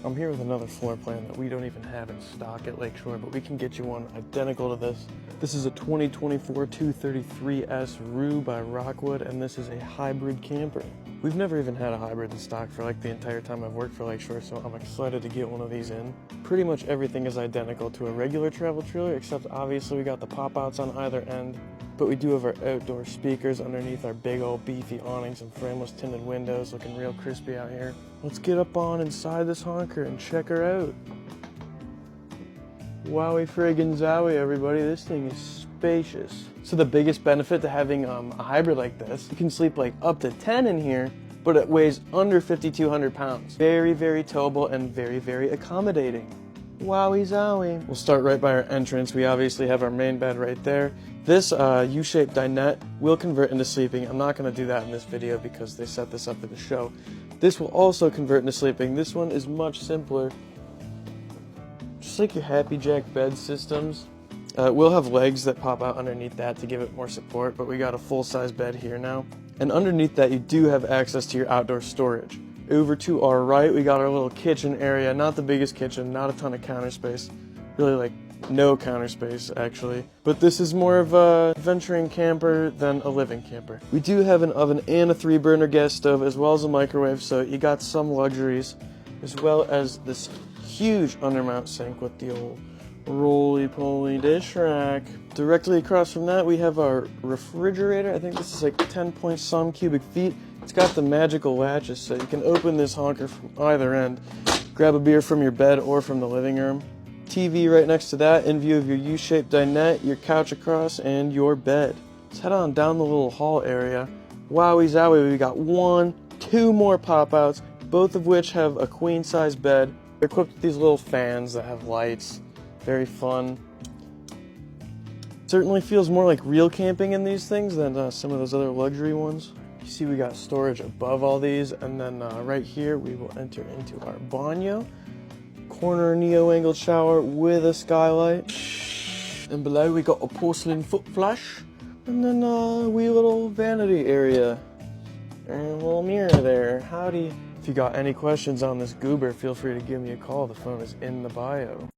I'm here with another floor plan that we don't even have in stock at Lakeshore, but we can get you one identical to this. This is a 2024 233S Rue by Rockwood, and this is a hybrid camper. We've never even had a hybrid in stock for like the entire time I've worked for Lakeshore, so I'm excited to get one of these in. Pretty much everything is identical to a regular travel trailer, except obviously we got the pop-outs on either end, but we do have our outdoor speakers underneath our big old beefy awnings and frameless tinted windows, looking real crispy out here. Let's get up on inside this honker and check her out. Wowie friggin' zowie, everybody, this thing is spacious. So the biggest benefit to having a hybrid like this, you can sleep like up to 10 in here, but it weighs under 5,200 pounds. Very, very towable and very, very accommodating. Wowie zowie. We'll start right by our entrance. We obviously have our main bed right there. This U-shaped dinette will convert into sleeping. I'm not gonna do that in this video because they set this up for the show. This will also convert into sleeping. This one is much simpler. Just like your Happy Jack bed systems. We'll have legs that pop out underneath that to give it more support, but we got a full-size bed here now. And underneath that, you do have access to your outdoor storage. Over to our right, we got our little kitchen area. Not the biggest kitchen, not a ton of counter space. Really like no counter space, actually. But this is more of a venturing camper than a living camper. We do have an oven and a 3-burner gas stove, as well as a microwave, so you got some luxuries, as well as this huge undermount sink with the old roly-poly dish rack. Directly across from that, we have our refrigerator. I think this is like 10 point some cubic feet. It's got the magical latches, so you can open this honker from either end, grab a beer from your bed or from the living room. TV right next to that, in view of your U-shaped dinette, your couch across, and your bed. Let's head on down the little hall area. Wowie zowie, we got 2 more pop-outs, both of which have a queen-size bed. They're equipped with these little fans that have lights. Very fun. Certainly feels more like real camping in these things than some of those other luxury ones. You see we got storage above all these, and then right here we will enter into our baño. Corner neo-angled shower with a skylight. And below we got a porcelain foot flush. And then a wee little vanity area. And a little mirror there. Howdy. If you got any questions on this goober, feel free to give me a call. The phone is in the bio.